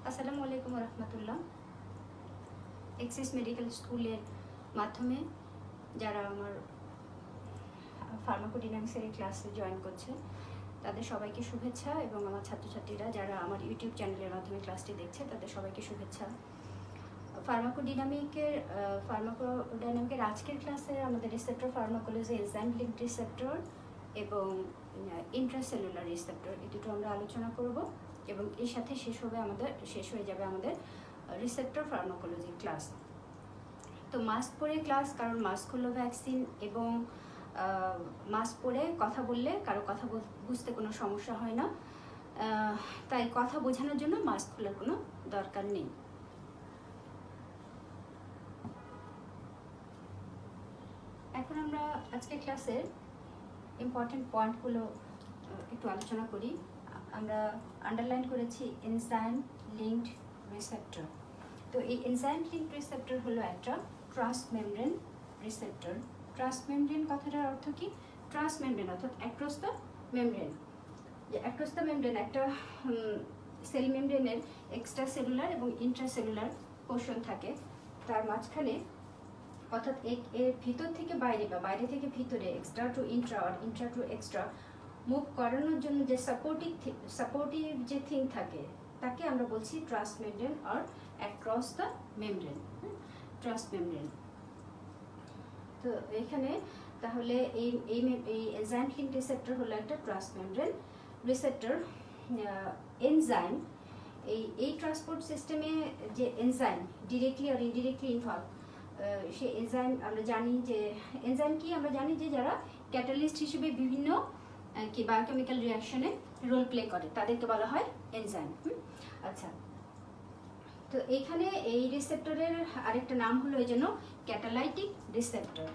আসসালামু আলাইকুম রহমতুল্লাহ। Axis medical স্কুলের মাধ্যমে যারা আমার ফার্মাকোডিনামিক্সের এই ক্লাসে জয়েন করছে তাদের সবাইকে শুভেচ্ছা, এবং আমার ছাত্রছাত্রীরা যারা আমার ইউটিউব চ্যানেলের মাধ্যমে ক্লাসটি দেখছে তাদের সবাইকে শুভেচ্ছা। ফার্মাকোডাইনামিকের আজকের ক্লাসে আমাদের receptor pharmacology, enzyme linked receptor এবং ইন্ট্রাসেলুলার রিসেপ্টর, এই দুটো আমরা আলোচনা করব, এবং এর সাথে শেষ হয়ে যাবে আমাদের রিসেপ্টর ফার্মাকোলজি ক্লাস। তো মাস্ক পরে ক্লাস, কারণ মাস্ক হলো ভ্যাকসিন, এবং মাস্ক পরে কথা বললে কারো কথা বুঝতে কোনো সমস্যা হয় না, তাই কথা বোঝানোর জন্য মাস্ক খোলার কোনো দরকার নেই। এখন আমরা আজকে ক্লাসের ইম্পর্টেন্ট পয়েন্টগুলো একটু আলোচনা করি। আমরা আন্ডারলাইন করেছি এনজাইম লিঙ্কড রিসেপ্টর। তো এই এনজাইম লিঙ্কড রিসেপ্টর হলো একটা ট্রান্সমেমব্রেন রিসেপ্টর। ট্রান্সমেমব্রেন কথাটার অর্থ কি? ট্রান্সমেমব্রেন অর্থাৎ অ্যাক্রস দ্য মেমব্রেন। যে অ্যাক্রস দ্য মেমব্রেন, একটা সেল মেমব্রেনের এক্সট্রা সেলুলার এবং ইন্ট্রাসেলুলার পোর্শন থাকে, তার মাঝখানে অর্থাৎ এর ভিতর থেকে বাইরে বা বাইরে থেকে ভিতরে, এক্সট্রা টু ইন্ট্রা আর ইন্ট্রা টু এক্সট্রা মুভ করানোর জন্য যে সাপোর্টিভ যে থিং থাকে তাকে আমরা বলছি ট্রান্সমেমব্রেন আর অ্যাক্রস দ্য মেমব্রেন, ট্রান্সমেমব্রেন। তো এখানে তাহলে এই এনজাইম লিঙ্কড রিসেপ্টর হলো একটা ট্রান্সমেমব্রেন রিসেপ্টর। এনজাইম এই ট্রান্সপোর্ট সিস্টেমে যে এনজাইম ডিরেক্টলি আর ইনডিরেক্টলি ইনভলভ, সে এনজাইম আমরা জানি যে এনজাইম কি, আমরা জানি যে যারা ক্যাটালিস্ট হিসেবে বিভিন্ন কি বায়োকেমিক্যাল রিয়াকশনে রোল প্লে করে তাদেরকে বলা হয় এনজাইম। আচ্ছা, তো এইখানে এই রিসেপ্টরের আরেকটা নাম হলো এই জন্য ক্যাটালাইটিক রিসেপ্টর।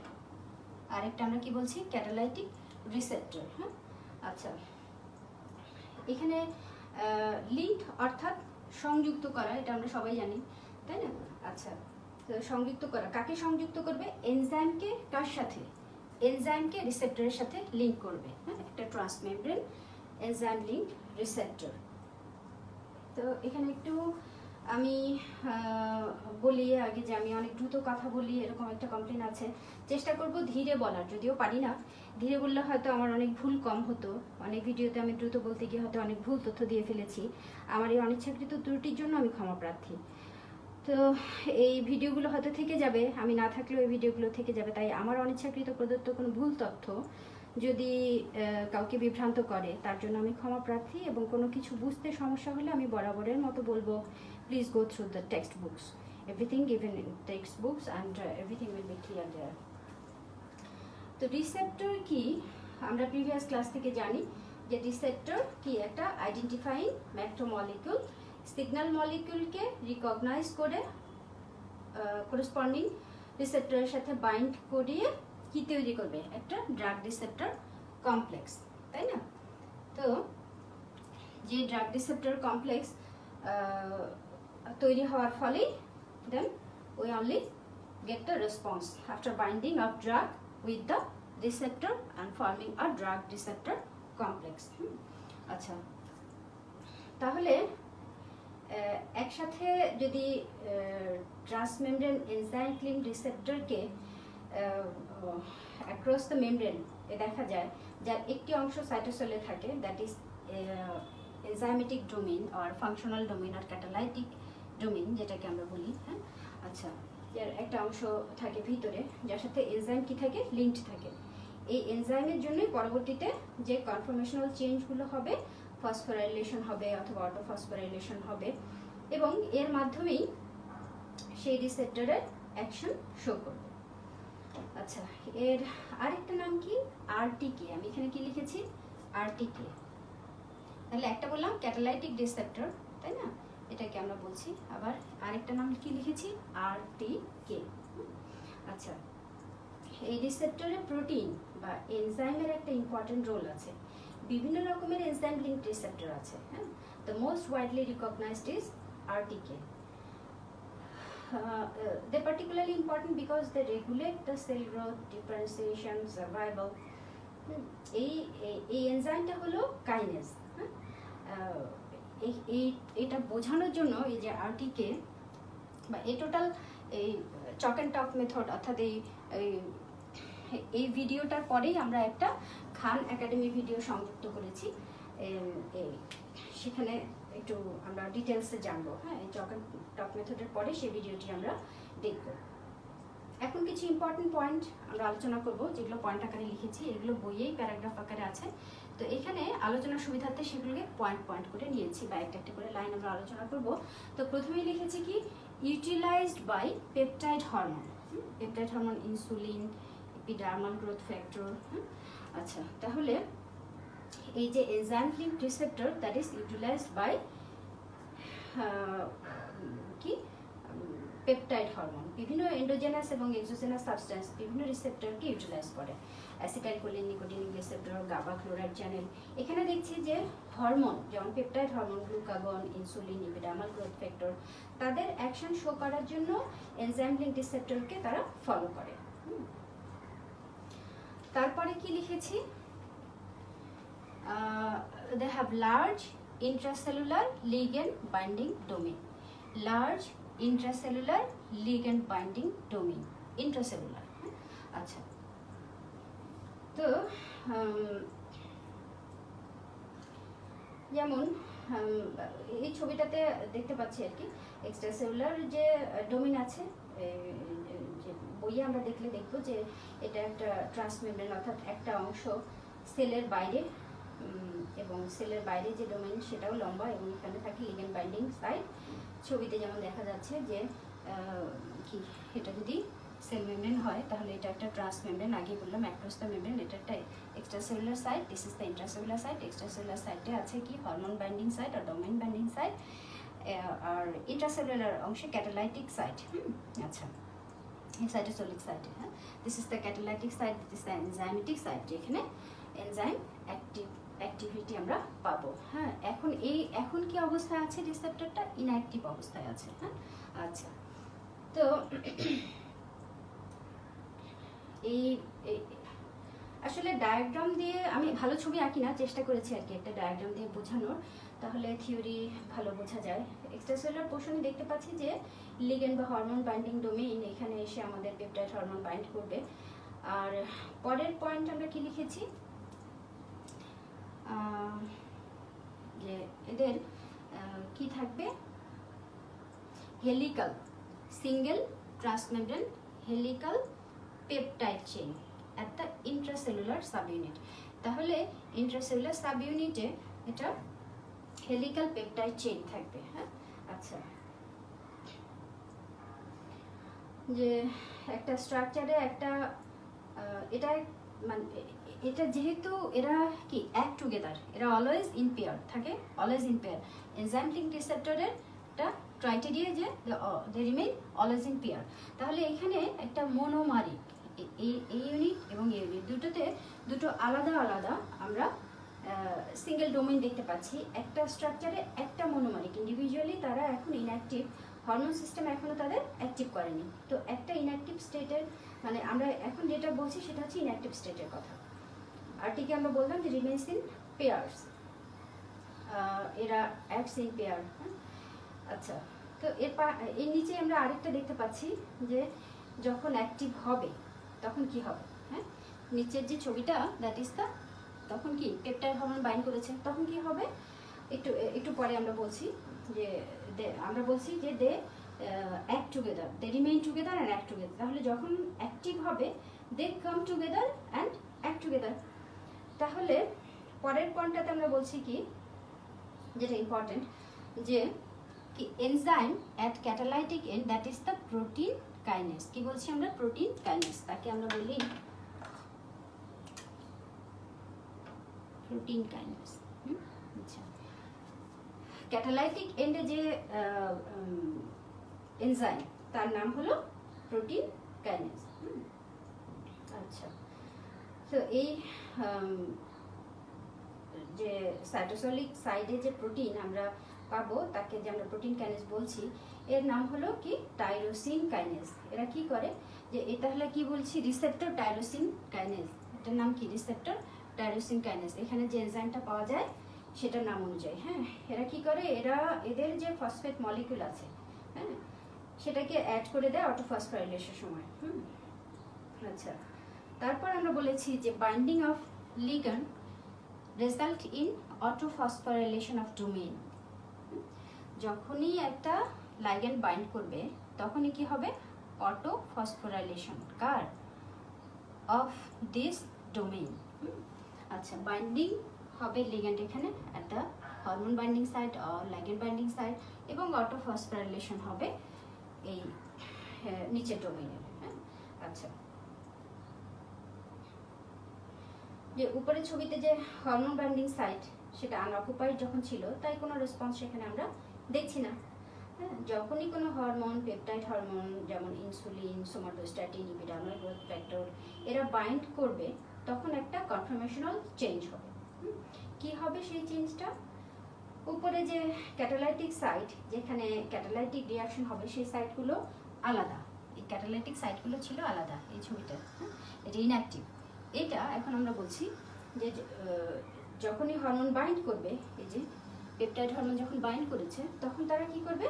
আরেকটা আমরা কি বলছি? Catalytic receptor. হ্যাঁ, আচ্ছা, এখানে লিঙ্ক অর্থাৎ সংযুক্ত করা, এটা আমরা সবাই জানি, তাই না? আচ্ছা, তো সংযুক্ত করা, কাকে সংযুক্ত করবে? এনজাইমকে কার সাথে? এনজাইমকে রিসেপ্টরের সাথে লিঙ্ক করবে। হ্যাঁ, একটা ট্রান্সমেমব্রেন এনজাইম লিঙ্ক রিসেপ্টর। তো এখানে একটু আমি বলি আগে যে আমি অনেক দ্রুত কথা বলি, এরকম একটা কমপ্লেন আছে। চেষ্টা করব ধীরে বলার, যদিও পারি না। ধীরে বললে হয়তো আমার অনেক ভুল কম হতো। অনেক ভিডিওতে আমি দ্রুত বলতে গিয়ে হয়তো অনেক ভুল তথ্য দিয়ে ফেলেছি। আমার এই অনিচ্ছাকৃত ত্রুটির জন্য আমি ক্ষমা প্রার্থী। তো এই ভিডিওগুলো হয়তো থেকে যাবে, আমি না থাকলেও এই ভিডিওগুলো থেকে যাবে, তাই আমার অনিচ্ছাকৃত প্রদত্ত কোনো ভুল তথ্য যদি কাউকে বিভ্রান্ত করে তার জন্য আমি ক্ষমা প্রার্থী। এবং কোনো কিছু বুঝতে সমস্যা হলে আমি বরাবরের মতো বলবো, please go through the text books, everything given in text books and everything will be clear there. তো রিসেপ্টর কি আমরা প্রিভিয়াস ক্লাস থেকে জানি যে রিসেপ্টর কি একটা আইডেন্টিফাইং ম্যাক্রোমলিকিউল, সিগন্যাল মলিকিউলকে রিকগনাইজ করে করেসপন্ডিং রিসেপ্টরের সাথে বাইন্ড করিয়ে কি তৈরি করবে? একটা ড্রাগ রিসেপ্টর কমপ্লেক্স, তাই না? তো যে ড্রাগ রিসেপ্টর কমপ্লেক্স তৈরি হওয়ার ফলেই দেন we only get the response after binding of drug with the receptor and forming a drug receptor complex. আচ্ছা, তাহলে একসাথে যদি ট্রান্সমেমব্রেন এনজাইম লিঙ্কড রিসেপ্টরকে অ্যাক্রস দ্য মেমব্রেন দেখা যায়, যার একটি অংশ সাইটোসেলে থাকে, দ্যাট ইজ এনজাইমেটিক ডোমেইন আর ফাংশনাল ডোমেইন আর ক্যাটালাইটিক ডোমেইন যেটাকে আমরা বলি। হ্যাঁ, আচ্ছা, এর একটা অংশ থাকে ভিতরে যার সাথে এনজাইম কি থাকে? লিঙ্কড থাকে। এই এনজাইমের জন্যই পরবর্তীতে যে কনফর্মেশনাল চেঞ্জগুলো হবে, ফসফোরাইলেশন হবে অথবা অটোফসফোরাইলেশন হবে, এবং এর মাধ্যমেই সেই রিসেপ্টরের অ্যাকশন শো করবে। আচ্ছা, এর আরেকটা নাম কি? আরটিকে। আমি এখানে কি লিখেছি? আরটিকে। তাহলে একটা বললাম ক্যাটালাইটিক রিসেপ্টর, তাই না? এটাকে আমরা বলছি। আবার আরেকটা নাম কি লিখেছি? আরটিকে। আচ্ছা, এই রিসেপ্টরে প্রোটিন বা এনজাইমের একটা ইম্পর্টেন্ট রোল আছে। বিভিন্ন রকমের এনজাইম লিঙ্কড রিসেপ্টর আছে। হ্যাঁ, the most widely recognised is RTK. They're particularly important because they regulate the cell growth, differentiation, survival. এই এনজাইমটা হলো কাইনেজ। এটা বোঝানোর জন্য এই যে আরটিকে বা এই টোটাল এই চক অ্যান্ড টক মেথড অর্থাৎ এই ভিডিওটার পরেই আমরা একটা খান একাডেমি ভিডিও সংযুক্ত করেছি। সেখানে একটু আমরা ডিটেলসে জানবো। হ্যাঁ, এই চক অ্যান্ড টক মেথডের পরে সেই ভিডিওটি আমরা দেখব। এখন কিছু ইম্পর্টেন্ট পয়েন্ট আমরা আলোচনা করব, যেগুলো পয়েন্ট আকারে লিখেছি, এগুলো বইয়েই প্যারাগ্রাফ আকারে আছে। তো এখানে আলোচনার সুবিধার্থে সেগুলোকে পয়েন্ট পয়েন্ট করে নিয়েছি বা একটা একটা করে লাইন আমরা আলোচনা করব। তো প্রথমেই লিখেছি কি, utilized by peptide hormone. Peptide hormone, insulin, epidermal growth factor. আচ্ছা, তাহলে এই যে enzyme linked receptor that is utilized by কি পেপটাইড হরমোন বিভিন্ন এন্ডোজেনাস এবং এক্সোজেনাস সাবস্টেন্স বিভিন্ন রিসেপ্টরকে ইউটিলাইজ করে। Acetylcholine, nicotinic receptor, GABA chloride channel. এখানে দেখছি যে হরমোন যেমন peptide hormone, glucagon, insulin, epidermal growth factor, তাদের অ্যাকশন শো করার জন্য এনজাইম লিঙ্কড রিসেপ্টরকে তারা ফলো করে। তারপরে কি লিখেছি, they have large intracellular ligand binding domain. Large intracellular ligand binding domain, intracellular. আচ্ছা, তো যেমন এই ছবিটাতে দেখতে পাচ্ছি আর কি, এক্সট্রাসেলুলার যে ডোমেন আছে, যে বইয়ে আমরা দেখলে দেখবো যে এটা একটা ট্রান্সমেমব্রেন অর্থাৎ একটা অংশ সেলের বাইরে, এবং সেলের বাইরে যে ডোমেন সেটাও লম্বা, এবং এখানে থাকে লিগ্যান্ড বাইন্ডিং সাইট। ছবিতে যেমন দেখা যাচ্ছে যে কি, এটা যদি সেল মেমব্রেন হয় তাহলে এটা একটা ট্রান্সমেমব্রেন, আগে বললাম অ্যাক্রস দ্য মেমব্রেন, এটা একটা extracellular site, this is the intracellular site. Extracellular সাইটে আছে কি, হরমোন বাইন্ডিং সাইট আর ডোমেন বাইন্ডিং সাইট, আর ইন্ট্রাসেলুলার অংশে ক্যাটালাইটিক সাইট। আচ্ছা, সাইটোসোলিক সাইট। হ্যাঁ, this is the catalytic site, this is the enzymatic site, যেখানে এনজাইম অ্যাক্টিভিটি আমরা পাবো। হ্যাঁ, এখন কি অবস্থায় আছে রিসেপ্টরটা? ইনঅ্যাক্টিভ অবস্থায় আছে। হ্যাঁ, আচ্ছা, তো এই আসলে ডায়াগ্রাম দিয়ে আমি ভালো ছবি আঁকি না, চেষ্টা করেছি আর কি একটা ডায়াগ্রাম দিয়ে বোঝানোর, তাহলে থিওরি ভালো বোঝা যায়। এক্সট্রাসেলুলার পোর্শনে দেখতে পাচ্ছি যে লিগ্যান্ড বা হরমোন বাইন্ডিং ডোমেইন, এখানে এসে আমাদের পেপটাইড হরমোন বাইন্ড করবে। আর পরের পয়েন্ট আমরা কি লিখেছি, যে এদের কি থাকবে, helical single transmembrane helical peptide chain at the intracellular subunit। তাহলে ইন্ট্রাসেলুলার সাবইউনিটে এটা হেলিকাল পেপটাইড চেইন থাকবে। হ্যাঁ, আচ্ছা, যে একটা স্ট্রাকচারে একটা এটা মানে এটা যেহেতু এরা কি এক টুগেদার, এরা অলওয়েজ ইন পেয়ার থাকে, always in pair. Enzyme linked রিসেপ্টরের একটা ক্রাইটেরিয়া যে they remain always in pair. তাহলে এখানে একটা মোনোমারিক, এই ইউনিট এবং এই ইউনিট দুটোতে দুটো আলাদা আলাদা আমরা সিঙ্গেল ডোমেইন দেখতে পাচ্ছি। একটা স্ট্রাকচারে একটা মোনোমারিক, ইন্ডিভিজুয়ালি তারা এখন ইনঅ্যাক্টিভ, হরমোন সিস্টেম এখনো তাদের অ্যাক্টিভ করেনি। তো একটা ইনঅ্যাক্টিভ স্টেটের মানে আমরা এখন যেটা বলছি সেটা হচ্ছে ইনঅ্যাক্টিভ স্টেটের কথা। আরটিকে আমরা বললাম যে রিমেইনস ইন পেয়ার্স, এরা অ্যাক্টস ইন পেয়ার। আচ্ছা, তো এর নিচে আমরা আরেকটা দেখতে পাচ্ছি যে যখন অ্যাক্টিভ হবে তখন কি হবে। হ্যাঁ, নিচের যে ছবিটা দ্যাট ইজ দ্য, তখন কি পেপটাইড হরমোন বাইন্ড করেছে, তখন কি হবে একটু পরে আমরা বলছি যে আমরা বলছি যে they act together, they remain together and act together. তাহলে যখন অ্যাক্টিভ হবে they come together and act together. তাহলে পরের পয়েন্টটাতে আমরা বলছি কি, যেটা ইম্পর্টেন্ট, যে কি enzyme at catalytic and that is the protein kinase. কি বলছি আমরা? প্রোটিন কাইনেস, তাকে আমরা বলি প্রোটিন কাইনেস। আচ্ছা, ক্যাটালাইটিক এন্ডে যে এনজাইম তার নাম হলো প্রোটিন কাইনেস। আচ্ছা, তো এই যে সাইটোসলিক সাইডে যে প্রোটিন আমরা পাবো তাকে যে আমরা প্রোটিন কাইনেস বলছি, এর নাম হলো কি টাইরোসিন কাইনেস। এরা কি করে, যে এটা হলে কি বলছি রিসেপ্টর টাইরোসিন কাইনেস, এটার নাম কি রিসেপ্টর টাইরোসিন কাইনেস। এখানে যে এনজাইমটা পাওয়া যায় সেটার নাম অনুযায়ী। হ্যাঁ, এরা কি করে, এদের যে ফসফেট মলিকিউল আছে, হ্যাঁ, সেটাকে অ্যাড করে দেয় অটোফসফোরাইলেশনের সময়। আচ্ছা, তারপর আমরা বলেছি যে binding of ligand result in autophosphorylation of domain. যখনই একটা লাইগ্যান্ড বাইন্ড করবে তখনই কি হবে, অটোফসফোরাইলেশন কার, অফ দিস ডোমেইন। আচ্ছা, বাইন্ডিং হবে লিগ্যান্ড এখানে একটা হরমোন বাইন্ডিং সাইট আর লাইগ্যান্ড বাইন্ডিং সাইট, এবং অটোফসফোরাইলেশন হবে এই নিচের ডোমেইনে। হ্যাঁ, আচ্ছা, যে উপরের ছবিতে যে হরমোন বাইন্ডিং সাইট সেটা আনঅকুপাইড যখন ছিল, তাই কোনো রেসপন্স সেখানে আমরা দেখছি না। হ্যাঁ, যখনই কোনো হরমোন, পেপটাইড হরমোন যেমন ইনসুলিন, সোমাটোস্ট্যাটিন, ইপিডার্মাল গ্রোথ ফ্যাক্টর, এরা বাইন্ড করবে তখন একটা কনফর্মেশনাল চেঞ্জ হবে। কি হবে সেই চেঞ্জটা, উপরে যে ক্যাটালাইটিক সাইট, যেখানে ক্যাটালাইটিক রিয়াকশন হবে, সেই সাইটগুলো আলাদা। এই ক্যাটালাইটিক সাইটগুলো ছিল আলাদা, এই ছবিটা, এটা ইনঅ্যাক্টিভ। এটা এখন আমরা বলছি যে যখনই হরমোন বাইন্ড করবে, এই যে পেপটাইড হরমোন যখন বাইন্ড করেছে, তখন তারা কি করবে,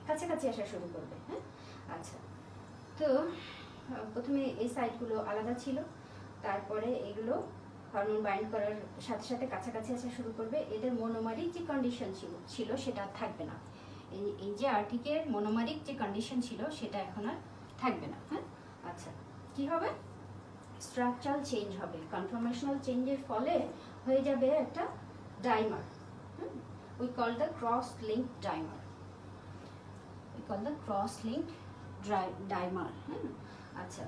কাছাকাছি আসা শুরু করবে। হ্যাঁ, আচ্ছা, তো প্রথমে এই সাইটগুলো আলাদা ছিল, তারপরে এগুলো হরমোন বাইন্ড করার সাথে সাথে কাছাকাছি আসা শুরু করবে। এদের মনোমারিক যে কন্ডিশন ছিল সেটা থাকবে না। এই যে আর্টিকের মনোমারিক যে কন্ডিশন ছিল সেটা এখন আর থাকবে না। হ্যাঁ, আচ্ছা, কি হবে, স্ট্রাকচারাল চেঞ্জ হবে। কনফর্মেশনাল চেঞ্জের ফলে হয়ে যাবে একটা dimer. We call the cross link dimer, dimer. হ্যাঁ, আচ্ছা,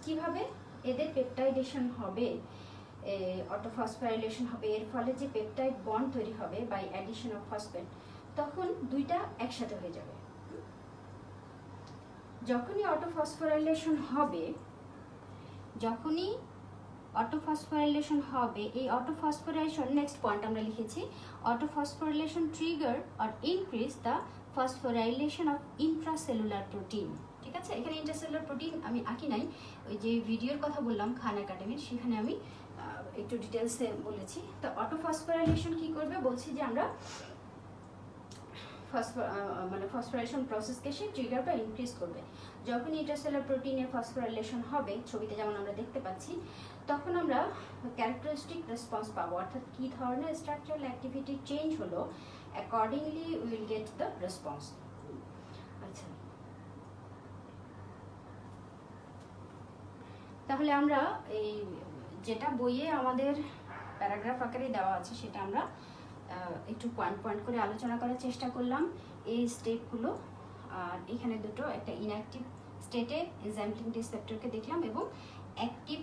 কিভাবে এদের পেপটাইডেশন হবে, অটোফসফোরাইলেশন হবে, এর ফলে যে পেপটাইড বন্ড তৈরি হবে বাই অ্যাডিশন অফ ফসফেট, তখন দুইটা একসাথে হয়ে যাবে। যখনই অটোফসফোরাইলেশন হবে, এই অটোফসফোরাইলেশন, নেক্সট পয়েন্ট আমরা লিখেছি, autophosphorylation trigger or increase the phosphorylation of intracellular protein. ঠিক আছে, এখানে ইন্ট্রাসেলুলার প্রোটিন আমি আঁকি নাই, ওই যে ভিডিওর কথা বললাম খান একাডেমির, সেখানে আমি একটু ডিটেলসে বলেছি। তো অটোফসফোরাইলেশন কি করবে, বলছি যে আমরা ফসফোরাইলেশন প্রসেসকে সে ট্রিগারটা ইনক্রিজ করবে। যখন ইন্টারসেলুলার প্রোটিনের ফসফোরাইলেশন হবে, ছবিতে যেমন আমরা দেখতে পাচ্ছি, তখন আমরা ক্যারেক্টারিস্টিক রেসপন্স পাবো, অর্থাৎ কি ধরনের স্ট্রাকচারাল অ্যাক্টিভিটি চেঞ্জ হলো, accordingly will get the response. আচ্ছা, তাহলে আমরা এই যেটা বইয়ে আমাদের প্যারাগ্রাফ আকারে দেওয়া আছে সেটা আমরা একটু পয়েন্ট পয়েন্ট করে আলোচনা করার চেষ্টা করলাম, এই স্টেপগুলো। আর এখানে দুটো, একটা ইনঅ্যাক্টিভ স্টেটে এনজাইম লিঙ্ক রিসেপ্টরকে দেখলাম, এবং অ্যাক্টিভ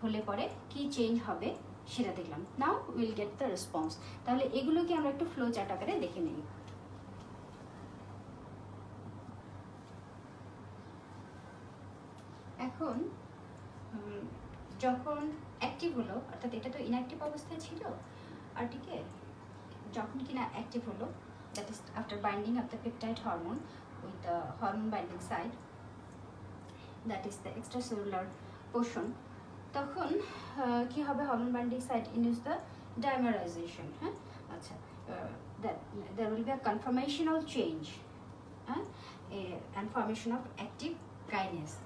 হলে পরে কি চেঞ্জ হবে সেটা দেখলাম। Now will get the response. তাহলে এগুলোকে আমরা একটু ফ্লো চার্ট আকারে দেখে নিই। এখন যখন অ্যাক্টিভ হলো, অর্থাৎ এটা তো ইনঅ্যাক্টিভ অবস্থায় ছিল আরটিকে, যখন কিনা অ্যাক্টিভ হলো, that is after binding of the peptide hormone with the hormone binding site, that is the extracellular portion, তখন কি হবে, hormone binding site induce the dimerization. হ্যাঁ, আচ্ছা, there will be a conformational change and formation of active kinase.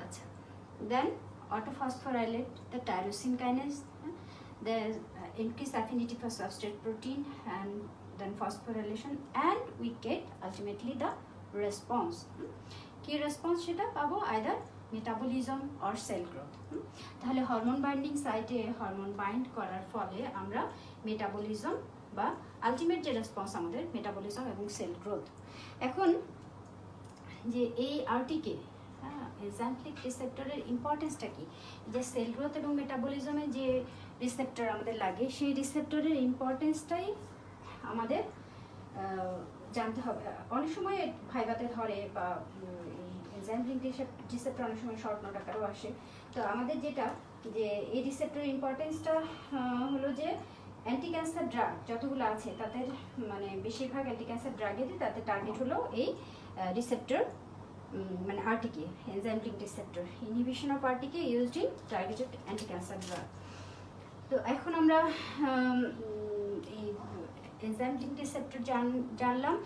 আচ্ছা, then autophosphorylate the tyrosine kinase, the increased affinity for substrate protein, and then phosphorylation, and we get ultimately the response. কি response সেটা পাবো, either metabolism or cell growth. তাহলে hormone binding সাইটে hormone bind করার ফলে আমরা metabolism বা ultimate যে রেসপন্স আমাদের মেটাবলিজম এবং সেল গ্রোথ। এখন যে এই আরটিকে এনজাইম লিঙ্ক রিসেপ্টরের ইম্পর্টেন্সটা কি, যে সেল গ্রোথ এবং মেটাবলিজমে যে রিসেপ্টর আমাদের লাগে, সেই রিসেপ্টরের ইম্পর্টেন্সটাই আমাদের জানতে হবে। অনেক সময় ভাইভাতে ধরে, বা এনজাইম লিঙ্ক রিসেপ্টর অনেক সময় শর্ট নোট আকারেও আসে। তো আমাদের যেটা, যে এই রিসেপ্টরের ইম্পর্টেন্সটা হলো যে অ্যান্টি ক্যান্সার ড্রাগ যতগুলো আছে তাদের মানে বেশিরভাগ অ্যান্টি ক্যান্সার ড্রাগেরই তাদের টার্গেট হলো এই রিসেপ্টর, মানে আরটিকে, enzyme link receptor inhibition of আরটিকে used in targeted anti cancer drug. তো এখন আমরা এনজাইম লিঙ্ক রিসেপ্টর জানলাম।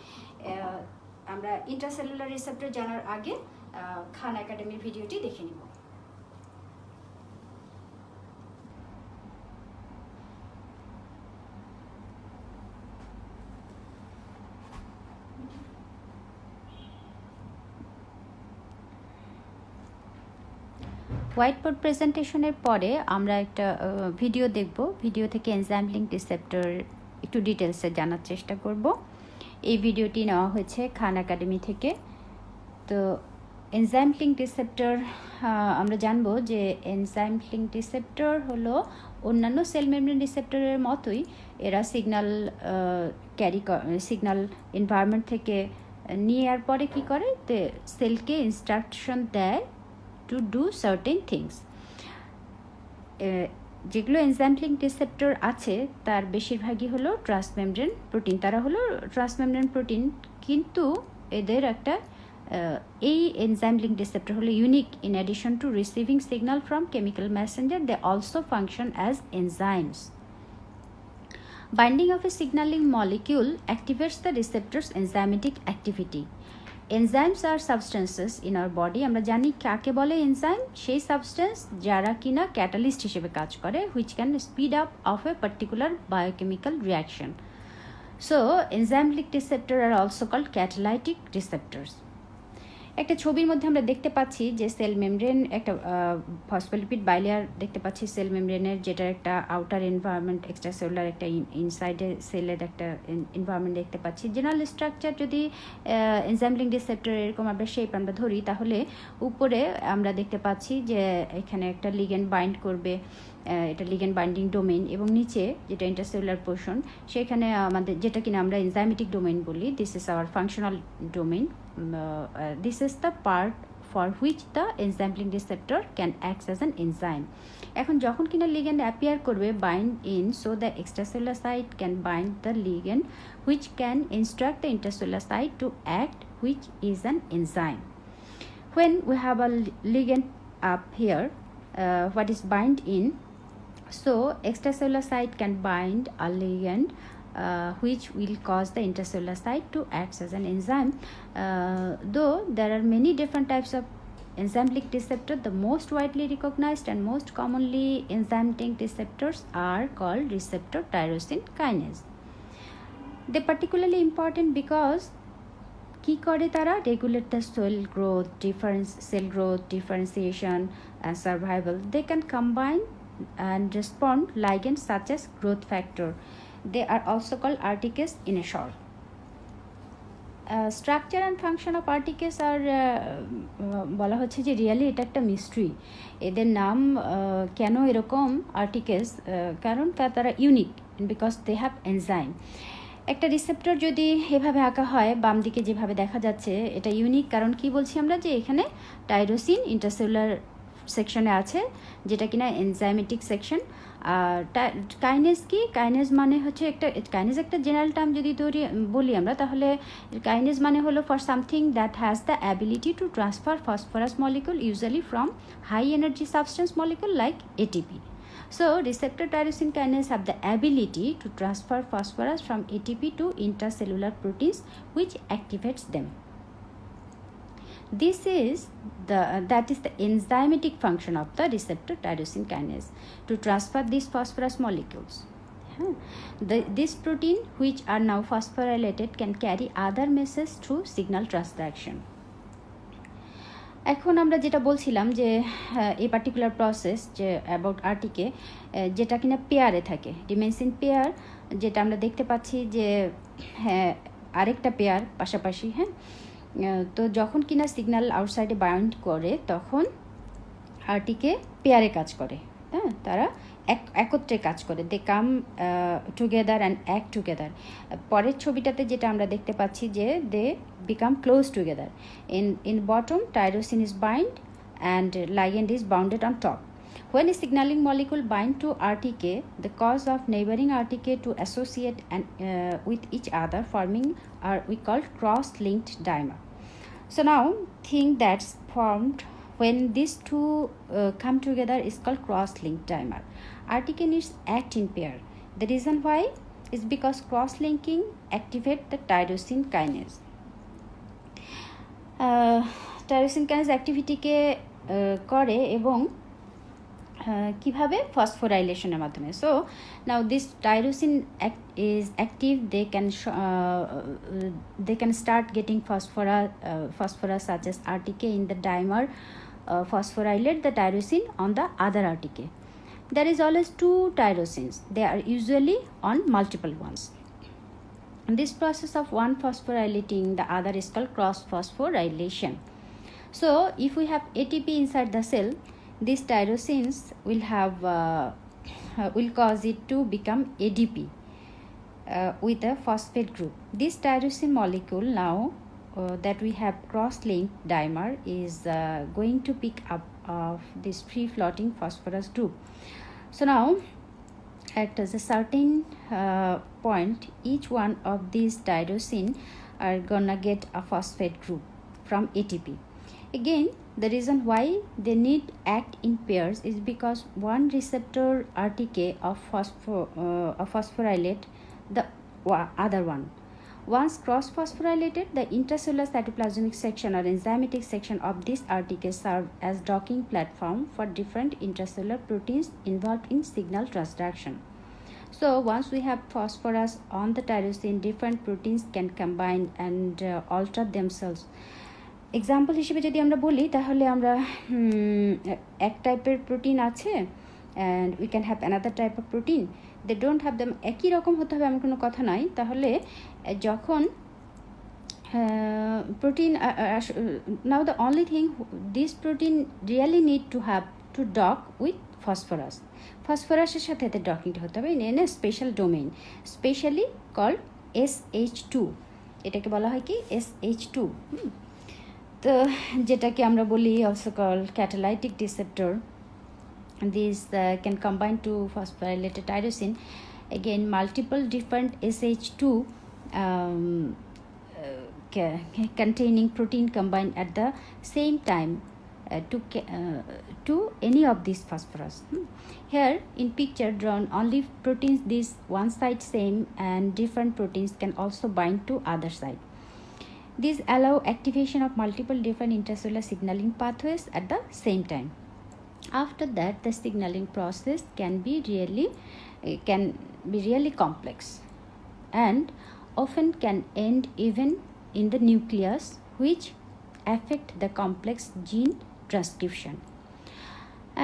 আমরা ইন্ট্রাসেলুলার রিসেপ্টর জানার আগে খান একাডেমির ভিডিওটি দেখে নিব। হোয়াইট বোর্ড প্রেজেন্টেশনের পরে আমরা একটা ভিডিও দেখব। ভিডিও থেকে এনজাইম লিঙ্ক রিসেপ্টর একটু ডিটেলসে জানার চেষ্টা করব। এই ভিডিওটি নেওয়া হয়েছে খান একাডেমি থেকে। তো এনজাইম লিঙ্ক রিসেপ্টর আমরা জানব যে এনজাইম লিঙ্ক রিসেপ্টর হলো অন্যান্য সেল মেমব্রেন রিসেপ্টরের মতোই এরা সিগন্যাল এনভায়রনমেন্ট থেকে নিয়ে আর পরে কী করে, সেলকে ইনস্ট্রাকশন দেয় টু ডু সার্টেন থিংস। যেগুলো এনজাইম লিঙ্ক রিসেপ্টর আছে তার বেশিরভাগই হলো ট্রান্সমেমব্রেন প্রোটিন। তারা হলো ট্রান্সমেমব্রেন প্রোটিন, কিন্তু এদের একটা এই এনজাইম লিঙ্ক রিসেপ্টর হলো unique. In addition to receiving signal from chemical messenger, they also function as enzymes. Binding of a signaling molecule activates the receptor's enzymatic activity. Enzymes are substances in our body. আমরা জানি কাকে বলে enzyme, সেই substance যারা কিনা catalyst হিসেবে কাজ করে, which can speed up of a particular biochemical reaction. So enzymatic receptor are also called catalytic receptors. একটা ছবির মধ্যে আমরা দেখতে পাচ্ছি যে সেল মেমব্রেন, একটা ফসফোলিপিড বাইলেয়ার দেখতে পাচ্ছি সেল মেমব্রেনের, যেটার একটা আউটার এনভায়রনমেন্ট, এক্সট্রা সেলুলার একটা ইনসাইডে সেলের একটা এনভায়রনমেন্ট দেখতে পাচ্ছি। জেনারেল স্ট্রাকচার যদি এনজাইম লিঙ্ক রিসেপ্টর এরকম আমরা শেপ আমরা ধরি, তাহলে উপরে আমরা দেখতে পাচ্ছি যে এখানে একটা লিগ্যান্ড বাইন্ড করবে, এটা লিগ্যান্ড বাইন্ডিং ডোমেইন, এবং নিচে যেটা ইন্টারসেলুলার পোর্শন সেখানে আমাদের যেটা কিনা আমরা এনজাইমেটিক ডোমেইন বলি, this is our functional domain. This is the part for which the enzyme link receptor can act as an enzyme. এখন যখন কিনা ligand appear করবে bind in, so the extracellular site can bind the ligand which can instruct the intercellular site to act, which is an enzyme. When we have a ligand up here, what is bind in, so extracellular site can bind a ligand which will cause the intercellular site to act as an enzyme. Though there are many different types of enzyme link receptor, the most widely recognized and most commonly enzyme link receptors are called receptor tyrosine kinase. They are particularly important because কি করে তারা, regulate the cell growth, differentiation and survival. They can combine and respond ligands such as growth factor. They are also called RTKs in a short. Structure and function of RTKs are বলা হচ্ছে যে really এটা একটা mystery. এদের নাম কেন এরকম RTKs, কারণ তারা unique because they have enzyme. একটা রিসেপ্টর যদি এভাবে আঁকা হয়, বাম দিকে যেভাবে দেখা যাচ্ছে, এটা ইউনিক কারণ কি বলছি আমরা, যে এখানে টাইরোসিন ইন্টারসেলুলার সেকশনে আছে, যেটা কিনা এনজাইমেটিক সেকশন। আর কাইনেজ কি, কাইনেজ মানে হচ্ছে কাইনেজ একটা জেনারেল টার্ম যদি বলি আমরা, তাহলে কাইনেজ মানে হলো for something that has the ability to transfer phosphorus molecule usually from high energy substance molecule like ATP. So receptor tyrosine kinase have the ability to transfer phosphorus from ATP to intracellular proteins, which activates them. That is the enzymatic function of the receptor tyrosine kinase, to transfer these phosphorus molecules. This protein, which are now phosphorylated, can carry other messages through signal transduction. এখন আমরা যেটা বলছিলাম যে এই particular process যে about আরটিকে, যেটা কিনা পেয়ারে থাকে, ডিমেনসিন পেয়ার, যেটা আমরা দেখতে পাচ্ছি যে আরেকটা পেয়ার পাশাপাশি। তো যখন কিনা সিগন্যাল আউটসাইডে বাউন্ড করে, তখন আরটিকে পেয়ারে কাজ করে। তারা একত্রে কাজ করে, they come together and act together. পরের ছবিটাতে যেটা আমরা দেখতে পাচ্ছি যে they become close together. In bottom tyrosine is bind and ligand is bounded on top. When a signaling molecule bind to RTK, the cause of neighboring RTK to associate with each other, forming we call cross-linked dimer. So now thing that's formed when these two come together is called cross-linked dimer. RTK needs act in pair. The reason why is because cross-linking activate the tyrosine kinase. Tyrosine kinase অ্যাক্টিভিটিকে করে এবং কিভাবে ফসফোরাইলেশনের মাধ্যমে. So now this tyrosine is active. They can start getting phosphorus such as RTK in the dimer, phosphorylate the tyrosine on the other RTK. There is always two tyrosines. They are usually on multiple ones. This process of one phosphorylating the other is called cross phosphorylation. So if we have ATP inside the cell, these tyrosines will cause it to become ADP with a phosphate group. This tyrosine molecule now that we have cross-linked dimer is going to pick up of this free floating phosphorus group. So now at a certain point, each one of these tyrosine are gonna get a phosphate group from ATP. Again, the reason why they need act in pairs is because one receptor RTK of phosphorylate the other one. Once cross-phosphorylated, the intracellular cytoplasmic section or enzymatic section of this RTK serve as docking platform for different intracellular proteins involved in signal transduction. So once we have phosphorus on the tyrosine, different proteins can combine and alter themselves. Example হিসেবে যদি আমরা বলি তাহলে আমরা এক টাইপের protein আছে and we can have another type of protein, they don't have them একই রকম হতে হবে এমন কোনো কথা নয়. তাহলে যখন protein now the only thing this protein really need to have to dock with ফসফরাসের সাথে এতে ডকিংটা হতে হবে in a special domain, specially called SH2. এটাকে বলা হয় কি SH2. তো যেটাকে আমরা বলি also called catalytic receptor. These can combine to phosphorylated tyrosine. Again, multiple different SH2 containing protein combine at the same time to any of these phosphorus. Here in picture drawn only proteins this one side same, and different proteins can also bind to other side. These allow activation of multiple different intracellular signaling pathways at the same time. After that, the signaling process can be really complex and often can end even in the nucleus, which affect the complex gene transcription.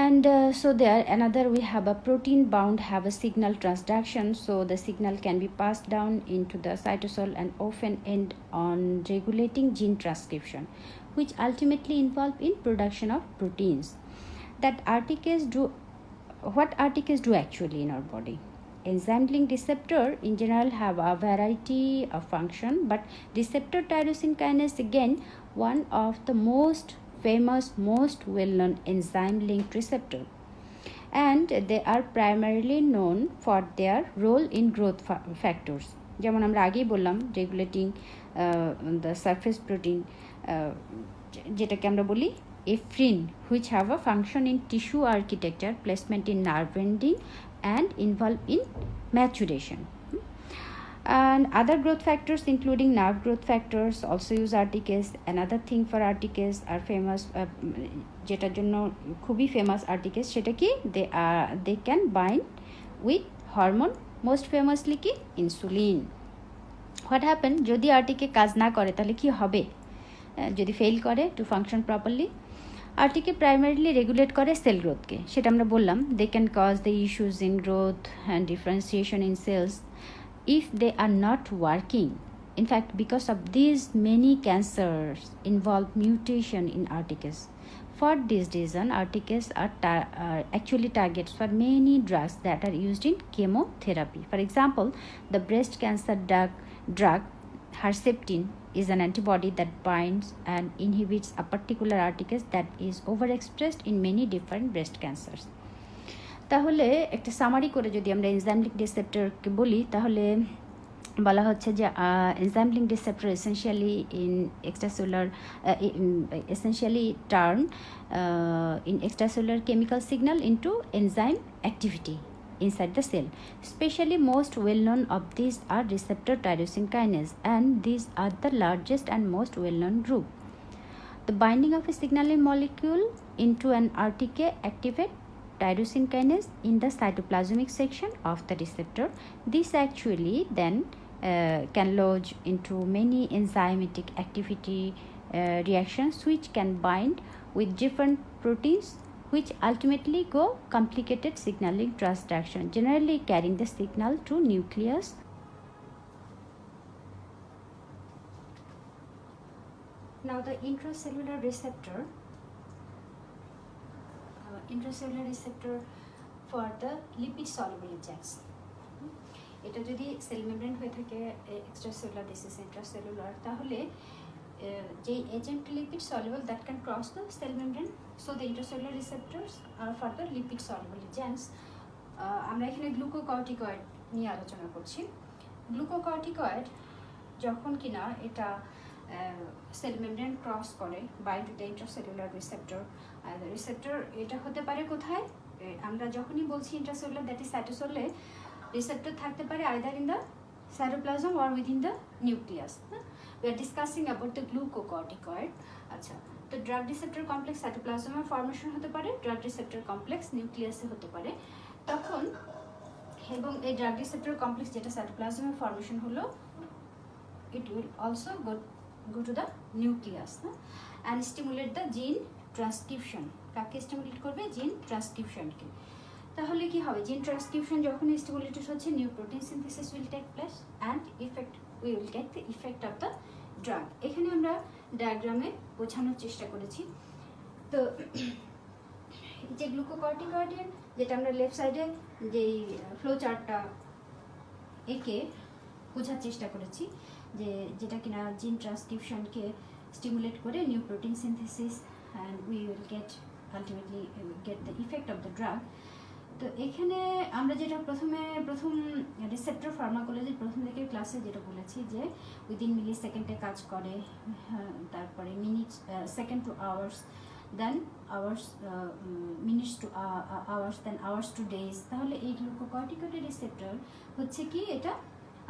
And so there another we have a protein bound have a signal transduction, so the signal can be passed down into the cytosol and often end on regulating gene transcription, which ultimately involve in production of proteins. That what RTKs do actually in our body. Enzyme linked receptor in general have a variety of function, but receptor tyrosine kinase again one of the most famous, most well-known enzyme-linked receptor, and they are primarily known for their role in growth factors. যেমন আমরা আগেই বললাম regulating the surface protein, যেটাকে আমরা বলি ephrin, which have a function in tissue architecture, placement in nerve ending and involved in maturation. And other growth factors including nerve growth factors also use RTKs. Another thing for RTKs are famous, যেটার জন্য খুবই famous RTKs সেটা কি they can bind with hormone, most famously কি insulin. What happen যদি RTK কাজ না করে তাহলে কি হবে, যদি ফেল করে to function properly? RTK primarily regulate করে সেল গ্রোথকে, সেটা আমরা বললাম. They can cause the issues in growth and differentiation in cells if they are not working. In fact, because of these, many cancers involve mutation in RTKs. For this reason, RTKs are actually targets for many drugs that are used in chemotherapy. For example, the breast cancer drug Herceptin is an antibody that binds and inhibits a particular RTKs that is overexpressed in many different breast cancers. তাহলে একটা summary করে যদি আমরা enzyme link রিসেপ্টরকে বলি তাহলে বলা হচ্ছে যে enzyme link receptor essentially in extracellular essentially turn in extracellular chemical signal into enzyme activity. inside the cell. Especially most well known of these are receptor tyrosine kinase, and these are the largest and most well known group. The binding of a signaling molecule into an RTK activate tyrosine kinase in the cytoplasmic section of the receptor. This actually then can lodge into many enzymatic activity reactions which can bind with different proteins, which ultimately go complicated signaling transduction, generally carrying the signal to nucleus. Now the intracellular receptor for the lipid soluble agents. এটা যদি cell membrane হয়ে থাকে extracellular, this is intracellular, তাহলে যে agent lipid soluble that can cross the cell membrane, so the intracellular receptors are for the lipid soluble agents. আমরা এখানে glucocorticoid নিয়ে আলোচনা করছি। গ্লুকোকর্টিকয়েড যখন কিনা এটা সেল মেমব্রেন ক্রস করে by to the intracellular receptor, receptor এটা হতে পারে কোথায়, আমরা যখনই বলছি ইন্ট্রাসেলুলার দ্যাট ইজ সাইটোসোলে, receptor থাকতে পারে either in the cytoplasm or within the nucleus. We are discussing about the glucocorticoid. আচ্ছা, তো ড্রাগ রিসেপ্টর কমপ্লেক্স সাইটোপ্লাজমে ফর্মেশন হতে পারে, ড্রাগ রিসেপ্টর কমপ্লেক্স নিউক্লিয়াসে হতে পারে তখন, এবং এই ড্রাগ রিসেপ্টর কমপ্লেক্স যেটা সাইটোপ্লাজমে ফর্মেশন হলো, it will also go to the nucleus and stimulate the gene transcription. কাকে স্টিমুলেট করবে? জিন ট্রান্সক্রিপশনকে। তাহলে কি হবে? জিন ট্রান্সক্রিপশন যখন স্টিমুলেটেড হচ্ছে, new protein synthesis will take place and we will get the effect of the drug. এখানে আমরা ডায়াগ্রামে বোঝানোর চেষ্টা করেছি। তো যে গ্লুকোকর্টিকয়েডের যেটা আমরা লেফট সাইডে যেই ফ্লো চার্টটা এঁকে বোঝার চেষ্টা করেছি, যে যেটা কিনা জিন ট্রান্সক্রিপশনকে স্টিমুলেট করে new protein synthesis and we will gate ultimately gate the effect of the drug. তো এখানে আমরা যেটা প্রথম রিসেপ্টর ফার্মাকোলজির প্রথম দিকের ক্লাসে যেটা বলেছি যে উইদিন মিলি সেকেন্ডে কাজ করে, তারপরে minute second to hours, then hours minutes to hours, then hours to days. তাহলে এই গ্লুকোকর্টিকয়েডের রিসেপ্টর হচ্ছে কি, এটা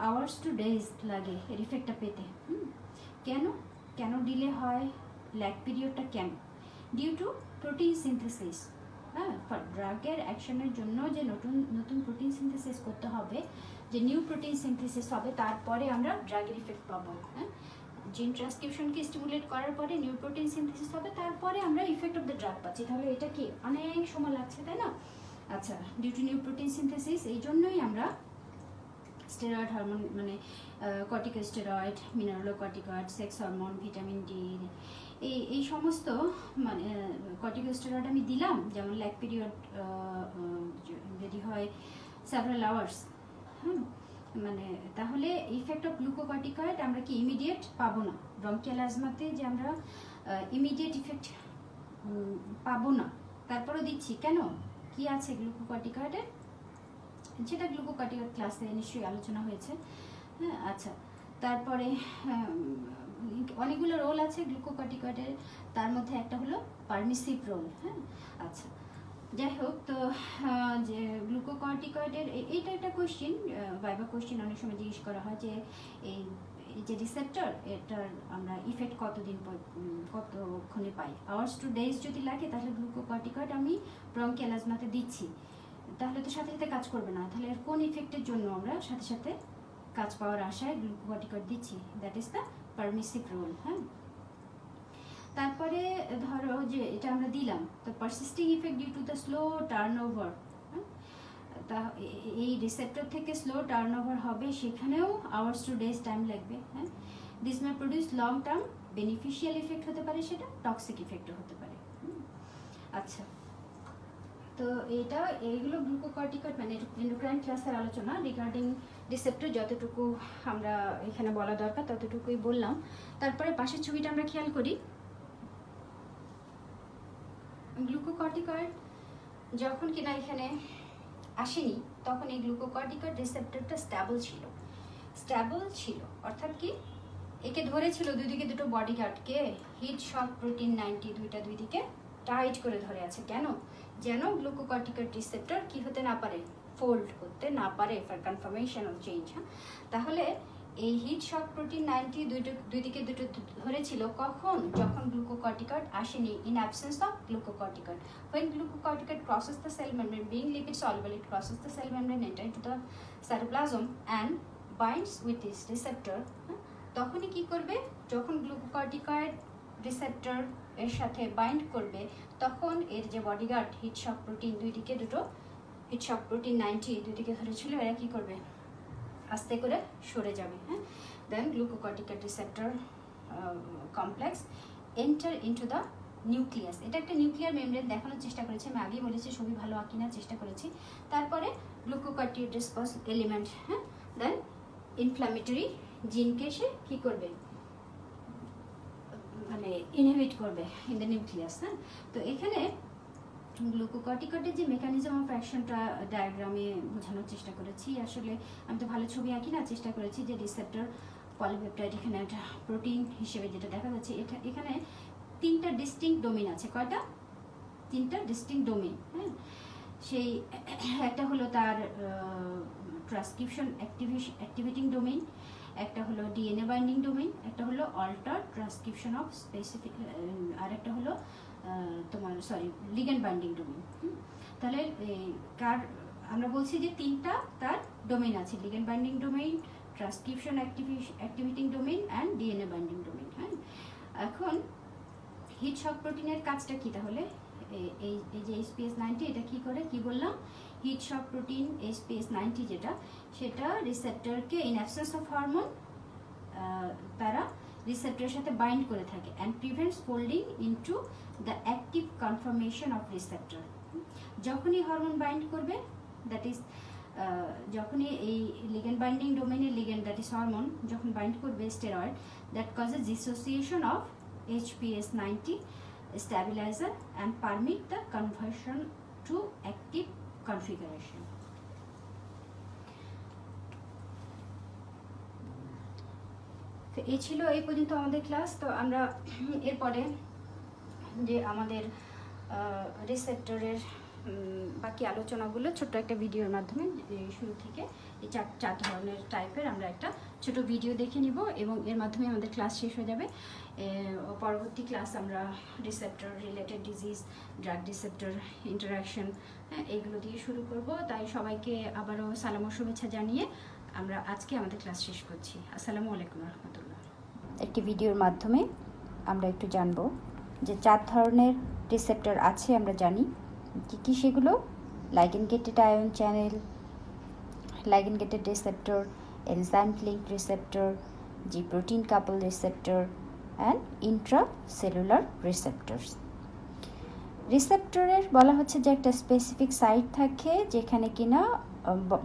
আওয়ার্স টু ডেজ লাগে এর ইফেক্টটা পেতে। কেন ডিলে হয়, ল্যাগ পিরিয়ডটা কেন? Due to protein synthesis. ড্রাগের অ্যাকশনের জন্য যে নতুন প্রোটিন সিনথেসিস করতে হবে, যে নিউ প্রোটিন সিনথেসিস হবে, তারপরে আমরা ড্রাগের ইফেক্ট পাবো। জিন ট্রান্সক্রিপশনকে স্টিমুলেট করার পরে নিউ প্রোটিন সিনথেসিস হবে, তারপরে আমরা ইফেক্ট অফ দ্য ড্রাগ পাচ্ছি। তাহলে এটা কি অনেক সময় লাগছে, তাই না? আচ্ছা, due to new protein synthesis এই জন্যই আমরা স্টেরয়েড হরমোন, মানে corticosteroid, mineralocorticoid, sex hormone, vitamin D, এই সমস্ত মানে কর্টিকোস্টেরয়েড আমি দিলাম, যেমন ল্যাগ পিরিয়ড যদি হয় সেভারাল আওয়ার্স, মানে তাহলে ইফেক্ট অফ গ্লুকোকর্টিকয়েড আমরা কি ইমিডিয়েট পাবো না। ব্রঙ্কিয়াল অ্যাজমাতে যে আমরা ইমিডিয়েট ইফেক্ট পাবো না, তারপরেও দিচ্ছি কেন, কি আছে গ্লুকোকর্টিকয়েডের, যেটা গ্লুকোকর্টিকয়েড ক্লাসে নিশ্চয়ই আলোচনা হয়েছে। আচ্ছা, তারপরে অনেকগুলো রোল আছে গ্লুকোকর্টিকয়েডের, তার মধ্যে একটা হলো পারমিসিভ রোল। আচ্ছা, যাই হোক, তো যে গ্লুকোকর্টিকয়েডের এইটা একটা কোয়েশ্চেন, ভাইভা কোয়েশ্চেন অনেক সময় জিজ্ঞেস করা হয় যে এই যে রিসেপ্টর, এটার আমরা ইফেক্ট কতক্ষণে পাই। আওয়ার্স টু ডেজ যদি লাগে, তাহলে গ্লুকোকর্টিকয়েড আমি ব্রঙ্কিয়াল অ্যাজমাতে দিচ্ছি, তাহলে তো সাথে সাথে কাজ করবে না। তাহলে এর কোন ইফেক্টের জন্য আমরা সাথে সাথে কাজ পাওয়ার আশায় গ্লুকোকর্টিকয়েড দিচ্ছি, that is the permissive role. তারপরে ধরো যে এটা আমরা দিলাম, তো persisting effect due to the slow turnover, তা এই রিসেপ্টর থেকে স্লো টার্নওভার হবে, সেখানেও আওয়ার্স টু ডেজ টাইম লাগবে। This may produce long term beneficial effect হতে পারে, সেটা টক্সিক ইফেক্টও হতে পারে। আচ্ছা, তো এইগুলো গ্লুকোকর্টিকয়েড মানে এন্ডোক্রাইন ক্লাসের আলোচনা রিগার্ডিং রিসেপ্টর, যতটুকু আমরা এখানে বলা দরকার ততটুকুই বললাম। তারপরে পাশের ছবিটা আমরা খেয়াল করি, গ্লুকোকর্টিকয়েড যখন কিনা এখানে আসেনি, তখন এই গ্লুকোকর্টিকয়েড রিসেপ্টরটা স্ট্যাবল ছিল, অর্থাৎ কি একে ধরেছিল দুই দিকে দুটো বডি গার্ডকে, হিট শক প্রোটিন 90 দুইটা দুই দিকে টাইট করে ধরে আছে। কেন? যেন গ্লুকোকর্টিকয়েড রিসেপ্টর কি হতে না পারে, ফোল্ড করতে না পারে ফর কনফার্মেশন অফ চেঞ্জ, হ্যাঁ, তাহলে এই হিট শক প্রোটিন 90 দুই দিকে দুটো ধরেছিল কখন, যখন গ্লুকোকর্টিকয়েড আসেনি, in absence of glucocorticoid. when glucocorticoid crosses the cell membrane, being lipid soluble, it crosses the cell membrane, enter into the cytoplasm and binds with this receptor, তখনই কি করবে, যখন গ্লুকোকর্টিকয়েড রিসেপ্টর এর সাথে বাইন্ড করবে তখন এর যে বডিগার্ড হিট শক প্রোটিন দুই দিকে দুটো হিট শক প্রোটিন 90 দুই দিকে ধরেছিল, এরা কি করবে, আস্তে করে সরে যাবে, হ্যাঁ। Then glucocorticoid receptor complex enter into the nucleus. এটা একটা নিউক্লিয়ার মেমব্রেন দেখানোর চেষ্টা করেছি, আমি আগেই বলেছি ছবি ভালো আঁকি না, চেষ্টা করেছি। তারপরে গ্লুকোকর্টিকয়েড রেসপন্স এলিমেন্ট, হ্যাঁ, দেন ইনফ্ল্যামেটরি জিনকে সে কী করবে, মানে ইনহিবিট করবে ইন দ্য নিউক্লিয়াস, হ্যাঁ। তো এখানে গ্লুকোকর্টিকয়েডের যে মেকানিজম অফ অ্যাকশনটা ডায়াগ্রামে বোঝানোর চেষ্টা করেছি। আসলে আমি তো ভালো ছবি আঁকি না, চেষ্টা করেছি যে রিসেপ্টর পলিপেপটাইড এখানে একটা প্রোটিন হিসেবে যেটা দেখা যাচ্ছে, এটা এখানে তিনটা ডিস্টিংক্ট ডোমেন আছে। কয়টা? তিনটা ডিস্টিংক্ট ডোমেন, হ্যাঁ। সেই একটা হলো তার ট্রান্সক্রিপশন অ্যাক্টিভেটিং ডোমেন, একটা হলো ডিএনএ বাইন্ডিং ডোমেন, একটা হলো অল্টার ট্রান্সক্রিপশন অফ স্পেসিফিক, আর একটা হলো তোমার লিগ্যান্ড বাইন্ডিং ডোমেন। তাহলে কার আমরা বলছি যে তিনটা তার ডোমেন আছে, ligand binding domain, transcription activating domain and DNA binding domain, হ্যাঁ। এখন হিট শক প্রোটিনের কাজটা কি তাহলে, এই যে HPS 90 এটা কি করে, কি বললাম, হিট শক প্রোটিন HPS 90 যেটা, সেটা রিসেপ্টরকে ইন অ্যাবসেন্স অফ হরমোন তারা রিসেপ্টরের সাথে বাইন্ড করে থাকে and prevents folding into the active confirmation of receptor. যখনই হরমোন বাইন্ড করবে, দ্যাট ইজ যখনই এই লিগ্যান্ড বাইন্ডিং ডোমেনের লিগ্যান্ড দ্যাট ইজ হরমোন যখন বাইন্ড করবে steroid, that causes dissociation of HPS 90 stabilizer and permit the conversion to active configuration. তো এই ছিল এই পর্যন্ত আমাদের ক্লাস। তো আমরা এরপরে যে আমাদের রিসেপ্টরের বাকি আলোচনাগুলো ছোট্ট একটা ভিডিওর মাধ্যমে শুরু থেকে এই চার ধরনের টাইপের আমরা একটা ছোট ভিডিও দেখে নিব এবং এর মাধ্যমে আমাদের ক্লাস শেষ হয়ে যাবে। পরবর্তী ক্লাস আমরা receptor related disease, drug receptor interaction, এগুলো দিয়ে শুরু করব। তাই সবাইকে আবারও সালাম ও শুভেচ্ছা জানিয়ে আমরা আজকে আমাদের ক্লাস শেষ করছি। আসসালামু আলাইকুম রহমতুল্লাহ। একটি ভিডিওর মাধ্যমে আমরা একটু জানব যে 4 ধরনের রিসেপ্টর আছে, আমরা জানি কি সেগুলো: ligand gated ion channel, ligand gated receptor, enzyme link receptor, G protein couple receptor and intracellular receptors. রিসেপ্টরের বলা হচ্ছে যে একটা স্পেসিফিক সাইট থাকে যেখানে কিনা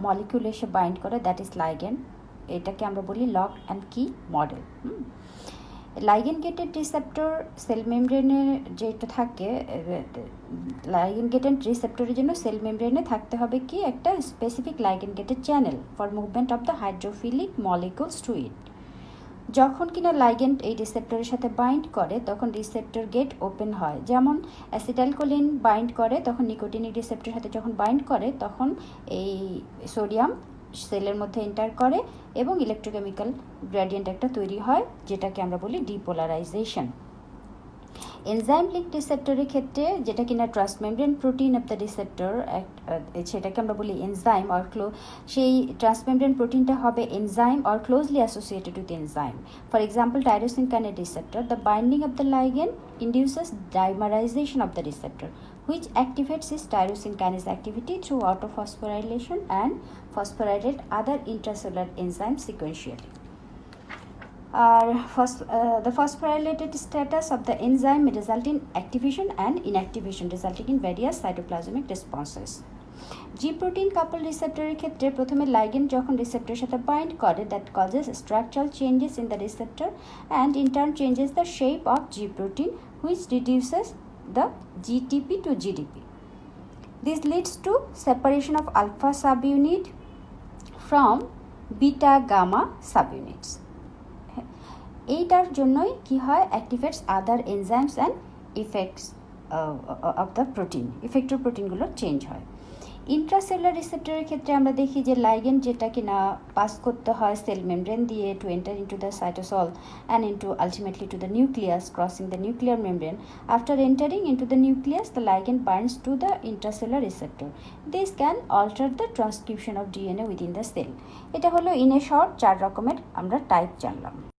মলিকিউল এসে বাইন্ড করে, দ্যাট ইজ লাইগেন। এটাকে আমরা বলি লক অ্যান্ড কি মডেল। লাইগেন গেটেড রিসেপ্টর সেল মেমব্রেনে যেটা থাকে, লাইগেন গেটেড রিসেপ্টরের জন্য সেল মেমব্রেনে থাকতে হবে কি একটা specific ligand gated channel for movement of the hydrophilic molecules to it. যখন কিনা লাইগেন্ড এই রিসেপ্টরের সাথে বাইন্ড করে তখন রিসেপ্টর গেট ওপেন হয়। যেমন অ্যাসিটাইলকোলিন বাইন্ড করে, তখন নিকোটিনিক রিসেপ্টরের সাথে যখন বাইন্ড করে তখন এই সোডিয়াম সেলের মধ্যে এন্টার করে এবং ইলেকট্রোকেমিক্যাল গ্রেডিয়েন্ট একটা তৈরি হয়, যেটাকে আমরা বলি ডিপোলারাইজেশন। এনজাইম লিঙ্ক রিসেপ্টরের ক্ষেত্রে যেটা কিনা transmembrane protein of the receptor, সেটাকে আমরা বলি এনজাইম অর সেই ট্রান্সমেমব্রেন প্রোটিনটা হবে enzyme or closely associated with enzyme. For example tyrosine kinase receptor, the binding of the ligand induces dimerization of the receptor, which activates its tyrosine kinase activity through autophosphorylation and phosphorylate other intracellular enzymes sequentially. The phosphorylated status of the enzyme may result in activation and inactivation, resulting in various cytoplasmic responses. G protein couple রিসেপ্টরের ক্ষেত্রে প্রথমে ligand যখন রিসেপ্টরের সাথে bind করে, that causes structural changes in the receptor and in turn changes the shape of G protein, which reduces the GTP to GDP. This leads to separation of alpha subunit from beta gamma subunits. এইটার জন্যই কি হয়, activates other enzymes and effects of the protein, effector প্রোটিনগুলো change হয়। Intracellular রিসেপ্টরের ক্ষেত্রে আমরা দেখি যে লাইগেন্ড যেটা কিনা পাস করতে হয় সেল মেমব্রেন দিয়ে to enter into the cytosol and into ultimately to the nucleus, crossing the nuclear membrane. After entering into the nucleus, the ligand binds to the intracellular receptor. This can alter the transcription of DNA within the cell. এটা হলো in a short 4 রকমের আমরা type জানলাম.